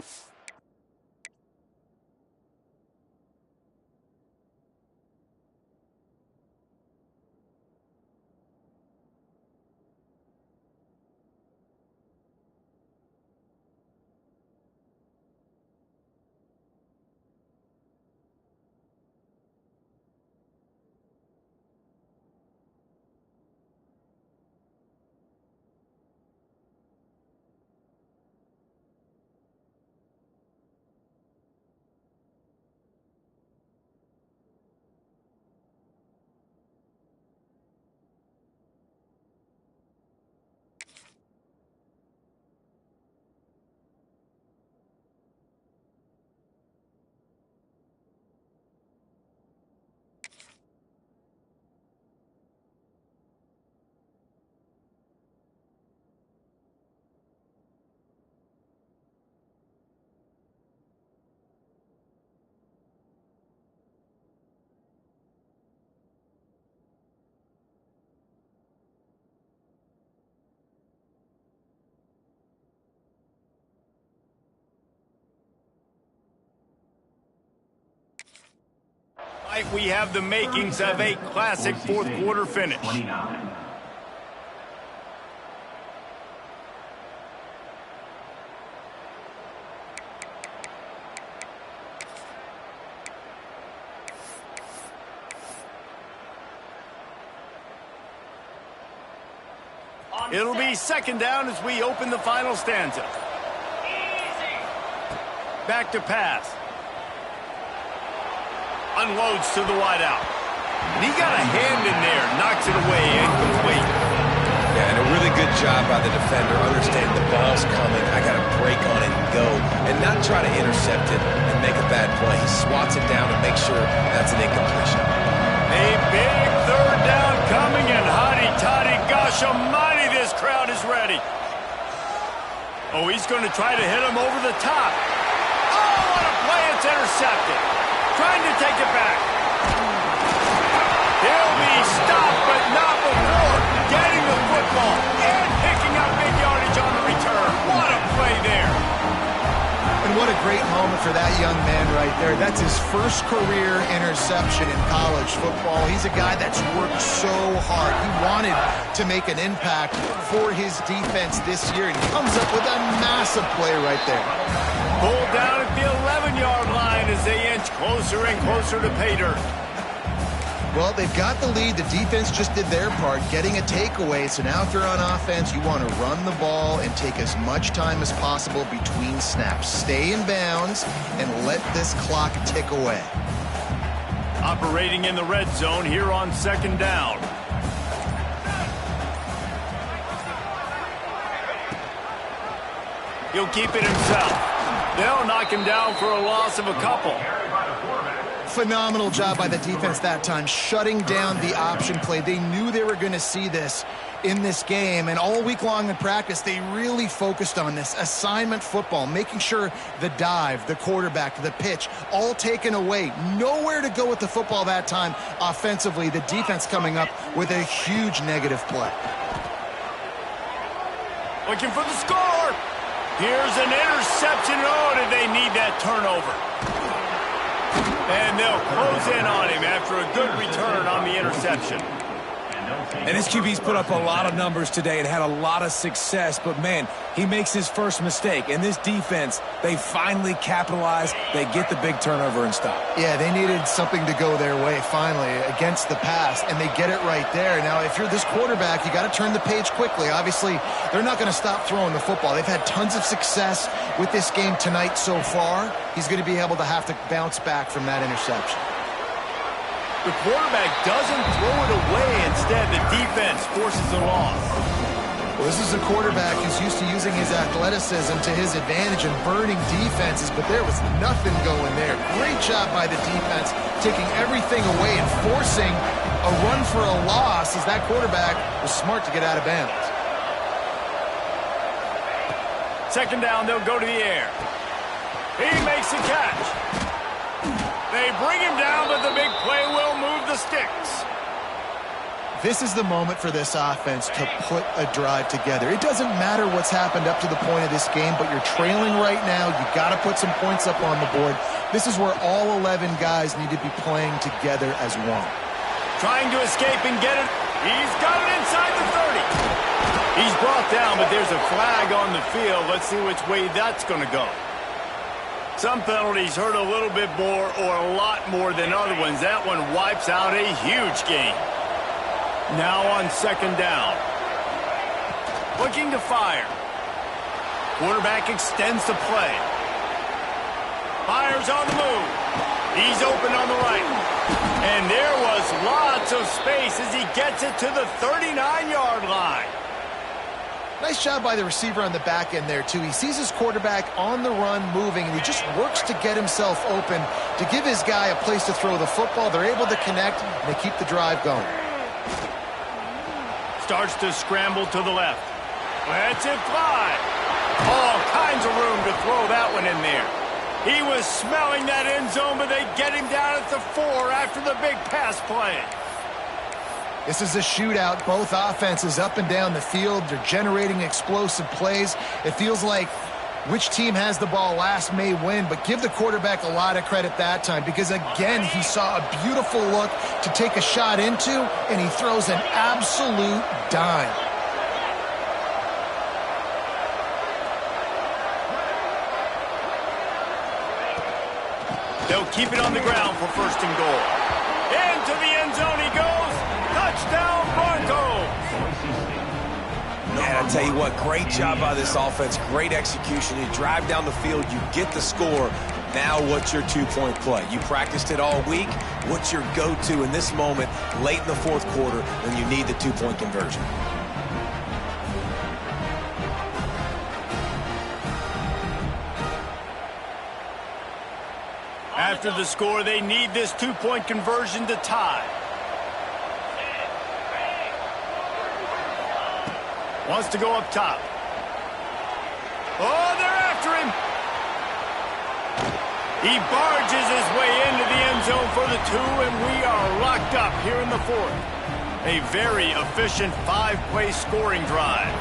We have the makings of a classic 4th quarter finish. 29. It'll be 2nd down as we open the final stanza. Back to pass. Unloads to the wideout. And he got a hand in there, knocks it away, incomplete. Yeah, and a really good job by the defender, understanding the ball's coming. I got to break on it and go, and not try to intercept it and make a bad play. He swats it down and makes sure that's an incompletion. A big 3rd down coming, and hotty-toddy, gosh almighty, this crowd is ready. Oh, he's going to try to hit him over the top. Oh, what a play, it's intercepted. Trying to take it back. great moment for that young man right there. That's his first career interception in college football. He's a guy that's worked so hard. He wanted to make an impact for his defense this year, and he comes up with a massive play right there. Pulled down at the 11-yard line as they inch closer and closer to pay dirt. Well, they've got the lead. The defense just did their part, getting a takeaway. So now if you're on offense, you want to run the ball and take as much time as possible between snaps. Stay in bounds and let this clock tick away. Operating in the red zone here on second down. He'll keep it himself. They'll knock him down for a loss of a couple. Phenomenal job by the defense that time, shutting down the option play. They knew they were going to see this in this game, and all week long in practice, they really focused on this assignment football, making sure the dive, the quarterback, the pitch, all taken away. Nowhere to go with the football that time offensively. The defense coming up with a huge negative play. Looking for the score. Here's an interception. Oh, did they need that turnover? And they'll close in on him after a good return on the interception. And his QB's put up a lot of numbers today and had a lot of success, but man, he makes his first mistake. And this defense, they finally capitalize. They get the big turnover and stop. Yeah, they needed something to go their way finally against the pass, and they get it right there. Now, if you're this quarterback, you got to turn the page quickly. Obviously, they're not going to stop throwing the football. They've had tons of success with this game tonight so far. He's going to be able to have to bounce back from that interception. The quarterback doesn't throw it away. Instead, the defense forces a loss. Well, this is a quarterback who's used to using his athleticism to his advantage and burning defenses, but there was nothing going there. Great job by the defense, taking everything away and forcing a run for a loss as that quarterback was smart to get out of bounds. Second down, they'll go to the air. He makes the catch. They bring him down, but the big play will move the sticks. This is the moment for this offense to put a drive together. It doesn't matter what's happened up to the point of this game, but you're trailing right now. You got to put some points up on the board. This is where all 11 guys need to be playing together as one. Trying to escape and get it. He's got it inside the 30. He's brought down, but there's a flag on the field. Let's see which way that's going to go. Some penalties hurt a little bit more or a lot more than other ones. That one wipes out a huge game. Now on second down. Looking to fire. Quarterback extends the play. Fires on the move. He's open on the right. And there was lots of space as he gets it to the 39-yard line. Nice job by the receiver on the back end there, too. He sees his quarterback on the run moving, and he just works to get himself open to give his guy a place to throw the football. They're able to connect, and they keep the drive going. Starts to scramble to the left. Lets it fly. All kinds of room to throw that one in there. He was smelling that end zone, but they get him down at the 4 after the big pass play. This is a shootout. Both offenses up and down the field. They're generating explosive plays. It feels like which team has the ball last may win, but give the quarterback a lot of credit that time because, again, he saw a beautiful look to take a shot into, and he throws an absolute dime. They'll keep it on the ground for first and goal. Into the end zone he goes. Touchdown, Broncos! Man, I tell you what, great job by this offense. Great execution. You drive down the field, you get the score. Now what's your two-point play? You practiced it all week. What's your go-to in this moment, late in the fourth quarter, when you need the two-point conversion? After the score, they need this two-point conversion to tie. Wants to go up top. Oh, they're after him. He barges his way into the end zone for the 2, and we are locked up here in the 4th. A very efficient 5-play scoring drive.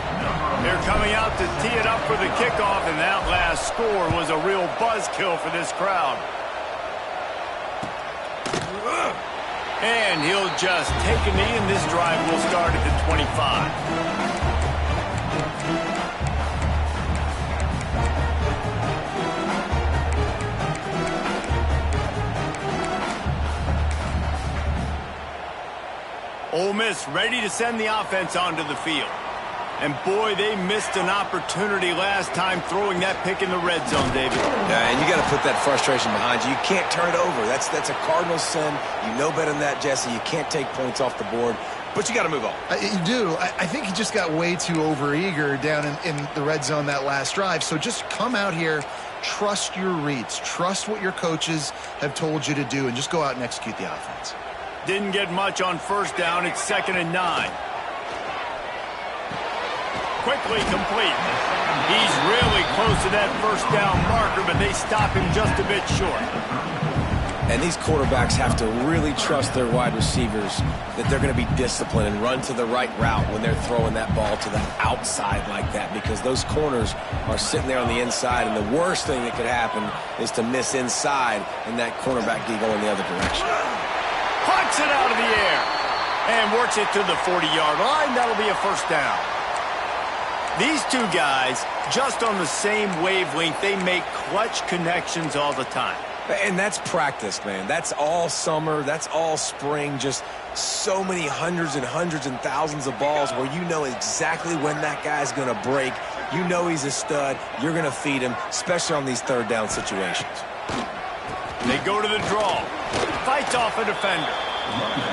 They're coming out to tee it up for the kickoff, and that last score was a real buzzkill for this crowd. And he'll just take a knee, and this drive will start at the 25. Ole Miss ready to send the offense onto the field. And boy, they missed an opportunity last time throwing that pick in the red zone, David. Yeah, and you got to put that frustration behind you. You can't turn it over. That's a cardinal sin. You know better than that, Jesse. You can't take points off the board, but you got to move on. You do. I think he just got way too overeager down in the red zone that last drive. So just come out here, trust your reads, trust what your coaches have told you to do, and just go out and execute the offense. Didn't get much on first down. It's 2nd and 9. Quickly complete. He's really close to that first down marker, but they stop him just a bit short. And these quarterbacks have to really trust their wide receivers that they're going to be disciplined and run to the right route when they're throwing that ball to the outside like that, because those corners are sitting there on the inside, and the worst thing that could happen is to miss inside and that cornerback be going the other direction. Pucks it out of the air and works it to the 40-yard line. That'll be a first down. These two guys, just on the same wavelength, they make clutch connections all the time. And that's practice, man. That's all summer. That's all spring. Just so many hundreds and thousands of balls where you know exactly when that guy's going to break. You know he's a stud. You're going to feed him, especially on these third down situations. They go to the draw. Fights off a defender.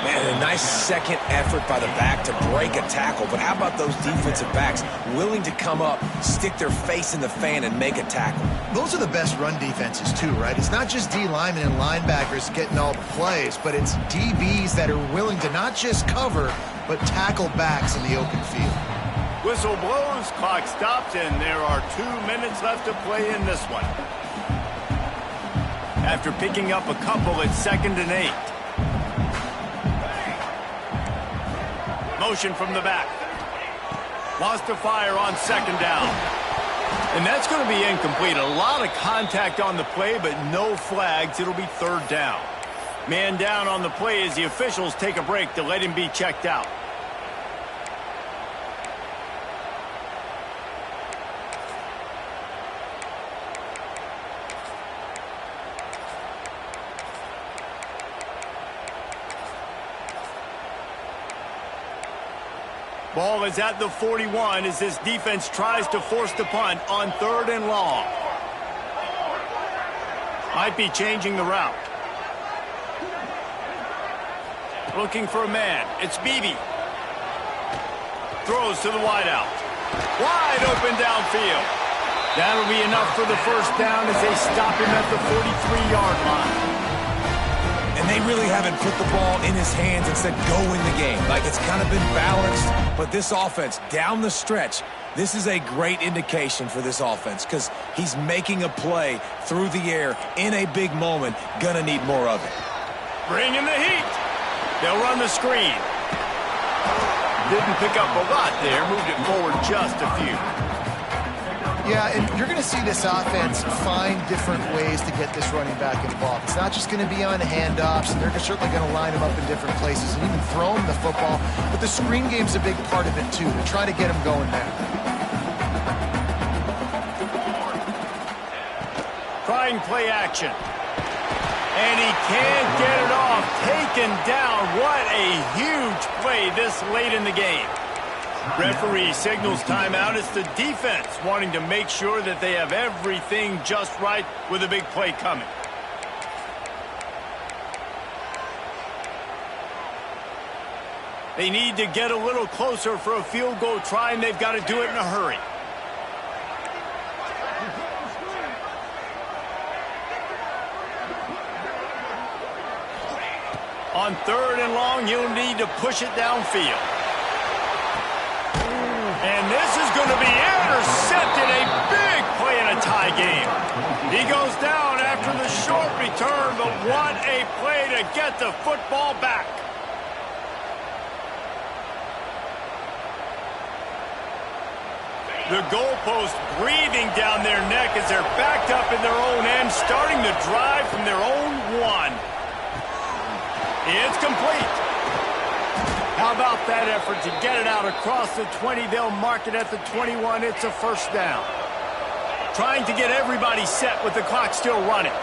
Man, a nice second effort by the back to break a tackle. But how about those defensive backs willing to come up, stick their face in the fan, and make a tackle? Those are the best run defenses, too, right? It's not just D linemen and linebackers getting all the plays, but it's DBs that are willing to not just cover, but tackle backs in the open field. Whistle blows, clock stops, and there are 2 minutes left to play in this one. After picking up a couple, it's 2nd and 8. Motion from the back. Wants to fire on 2nd down. And that's going to be incomplete. A lot of contact on the play, but no flags. It'll be 3rd down. Man down on the play as the officials take a break to let him be checked out. Ball is at the 41 as this defense tries to force the punt on 3rd and long. Might be changing the route. Looking for a man. It's Beebe. Throws to the wideout. Wide open downfield. That'll be enough for the first down as they stop him at the 43-yard line. And they really haven't put the ball in his hands and said, go win the game. Like, it's kind of been balanced. But this offense, down the stretch, this is a great indication for this offense because he's making a play through the air in a big moment. Gonna need more of it. Bring in the heat. They'll run the screen. Didn't pick up a lot there. Moved it forward just a few. Yeah, and you're going to see this offense find different ways to get this running back involved. It's not just going to be on handoffs, and they're certainly going to line him up in different places and even throw him the football. But the screen game's a big part of it, too, to try to get him going there. Trying play action. And he can't get it off. Taken down. What a huge play this late in the game. Referee signals timeout. It's the defense wanting to make sure that they have everything just right with a big play coming. They need to get a little closer for a field goal try, and they've got to do it in a hurry. On 3rd and long, you'll need to push it downfield. And this is going to be intercepted. A big play in a tie game. He goes down after the short return, but what a play to get the football back. The goalpost breathing down their neck as they're backed up in their own end, starting to drive from their own one. It's complete. How about that effort to get it out across the 20? They'll mark it at the 21. It's a first down. Trying to get everybody set with the clock still running.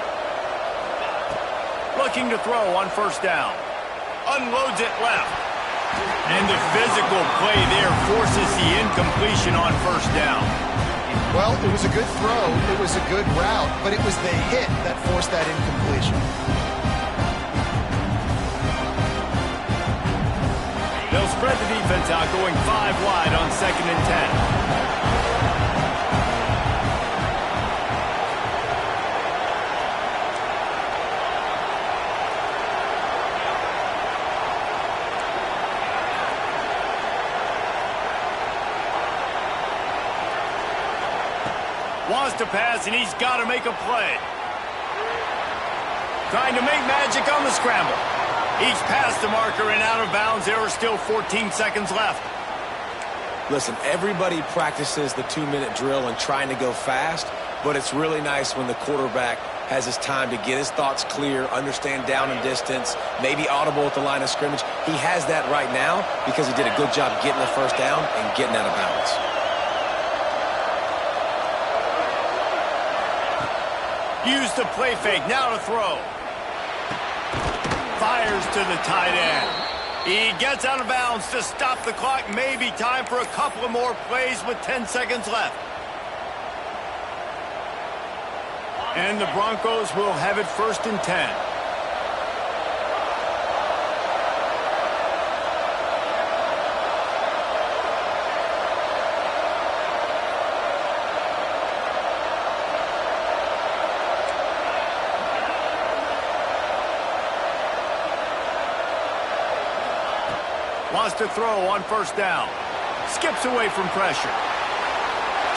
Looking to throw on first down. Unloads it left. And the physical play there forces the incompletion on first down. Well, it was a good throw. It was a good route, but it was the hit that forced that incompletion. They'll spread the defense out, going 5 wide on 2nd and 10. Wants to pass, and he's got to make a play. Trying to make magic on the scramble. He's past the marker and out of bounds. There are still 14 seconds left. Listen, everybody practices the 2-minute drill and trying to go fast, but it's really nice when the quarterback has his time to get his thoughts clear, understand down and distance, maybe audible at the line of scrimmage. He has that right now because he did a good job getting the first down and getting out of bounds. Use the play fake, now to throw. Fires to the tight end. He gets out of bounds to stop the clock. Maybe time for a couple of more plays with 10 seconds left. And the Broncos will have it 1st and 10. Wants to throw on first down. Skips away from pressure.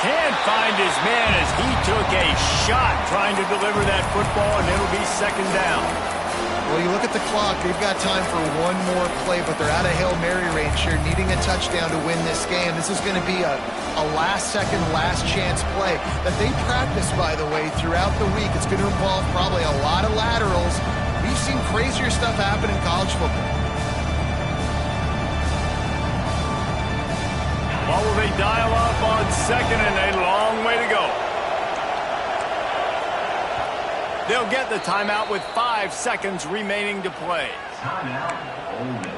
Can't find his man as he took a shot trying to deliver that football, and it'll be 2nd down. Well, you look at the clock. They've got time for one more play, but they're out of Hail Mary range here, needing a touchdown to win this game. This is going to be a last-second, last-chance play that they practice, by the way, throughout the week. It's going to involve probably a lot of laterals. We've seen crazier stuff happen in college football. What will they dial up on 2nd and a long way to go? They'll get the timeout with 5 seconds remaining to play. Timeout, Ole Miss.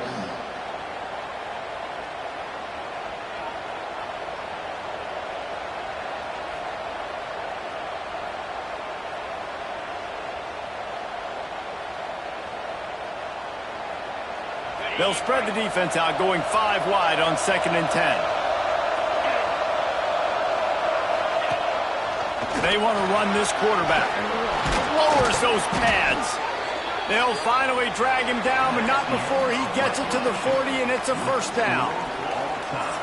They'll spread the defense out, going 5 wide on 2nd and 10. They want to run this quarterback. Lowers those pads. They'll finally drag him down, but not before he gets it to the 40, and it's a first down.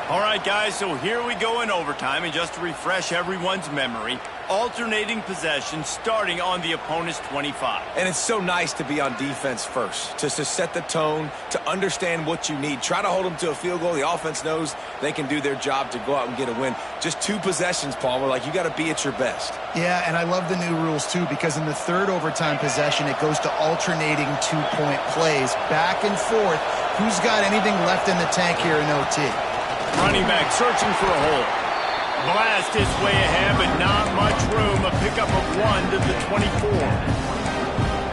All right, guys, so here we go in overtime, and just to refresh everyone's memory, alternating possession starting on the opponent's 25. And it's so nice to be on defense first, just to set the tone, to understand what you need. Try to hold them to a field goal. The offense knows they can do their job to go out and get a win. Just 2 possessions, Palmer. Like, you got to be at your best. Yeah, and I love the new rules, too, because in the 3rd overtime possession, it goes to alternating 2-point plays, back and forth. Who's got anything left in the tank here in OT? Running back searching for a hole. Blast his way ahead, but not much room. A pickup of 1 to the 24.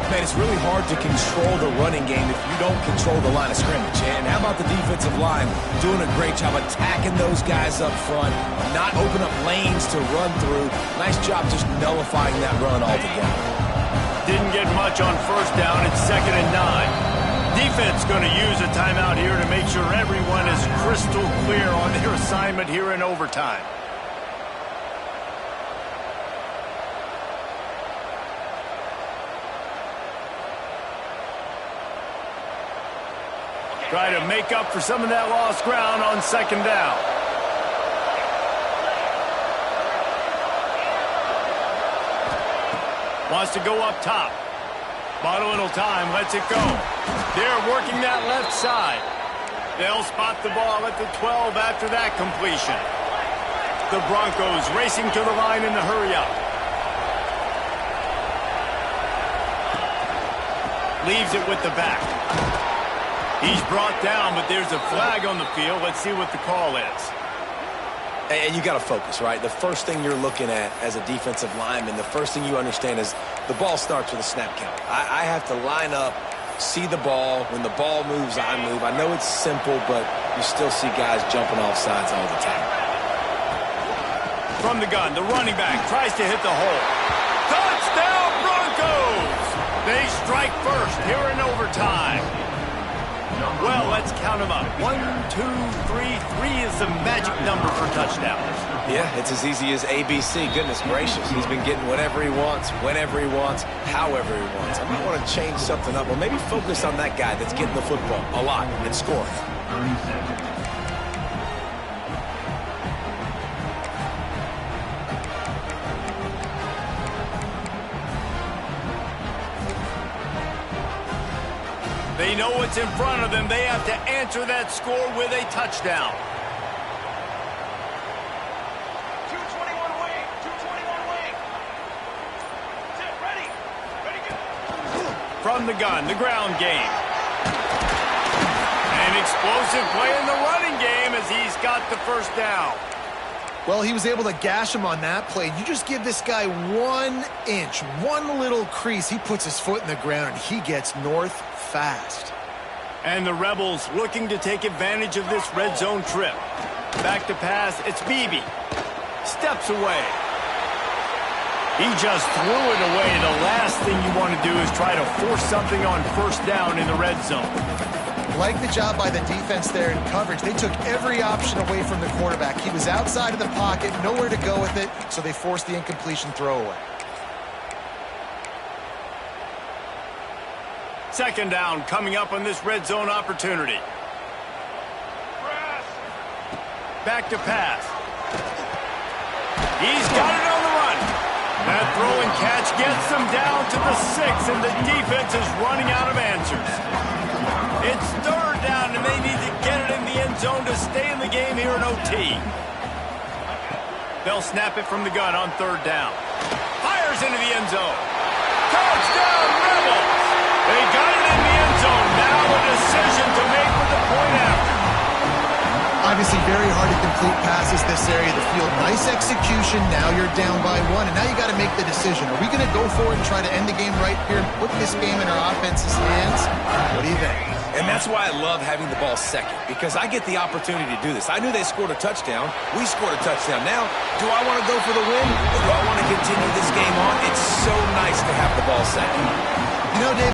Man, it's really hard to control the running game if you don't control the line of scrimmage. And how about the defensive line doing a great job attacking those guys up front, not open up lanes to run through. Nice job just nullifying that run altogether. Didn't get much on first down. It's 2nd and 9. Defense going to use a timeout here to make sure everyone is crystal clear on their assignment here in overtime. Try to make up for some of that lost ground on 2nd down. Wants to go up top. Bought a little time, lets it go. They're working that left side. They'll spot the ball at the 12 after that completion. The Broncos racing to the line in the hurry-up. Leaves it with the back. He's brought down, but there's a flag on the field. Let's see what the call is. And you got to focus, right? The first thing you're looking at as a defensive lineman, the first thing you understand is the ball starts with a snap count. I have to line up, see the ball. When the ball moves, I move. I know it's simple, but you still see guys jumping off sides all the time. From the gun, the running back tries to hit the hole. Touchdown, Broncos! They strike first here in overtime. Well, let's count them up. 1, 2, 3. 3 is the magic number for touchdowns. Yeah, it's as easy as ABC. Goodness gracious. He's been getting whatever he wants, whenever he wants, however he wants. I might want to change something up, or maybe focus on that guy that's getting the football a lot and scoring. 30 seconds. They know what's in front of them. They have to answer that score with a touchdown. 221 wing. 221 wing. Sit, ready. Ready, go. From the gun, the ground game. An explosive play in the running game as he's got the first down. Well, he was able to gash him on that play. You just give this guy 1 inch, one little crease. He puts his foot in the ground, and he gets north fast. And the Rebels looking to take advantage of this red zone trip. Back to pass, it's Beebe. Steps away. He just threw it away. The last thing you want to do is try to force something on first down in the red zone. Like the job by the defense there in coverage. They took every option away from the quarterback. He was outside of the pocket, nowhere to go with it, so they forced the incompletion throwaway. Second down coming up on this red zone opportunity. Back to pass. He's got it on the run. That throw and catch gets them down to the 6, and the defense is running out of answers. It's third down, and they need to get it in the end zone to stay in the game here in OT. They'll snap it from the gun on third down. Fires into the end zone. Touchdown, Rebels! They got it in the end zone. Now a decision to make with the point after. Obviously, very hard to complete passes this area of the field. Nice execution. Now you're down by 1, and now you got to make the decision. Are we going to go for it and try to end the game right here and put this game in our offense's hands? What do you think? And that's why I love having the ball second, because I get the opportunity to do this. I knew they scored a touchdown. We scored a touchdown. Now, do I want to go for the win, or do I want to continue this game on? It's so nice to have the ball second. You know, Dave,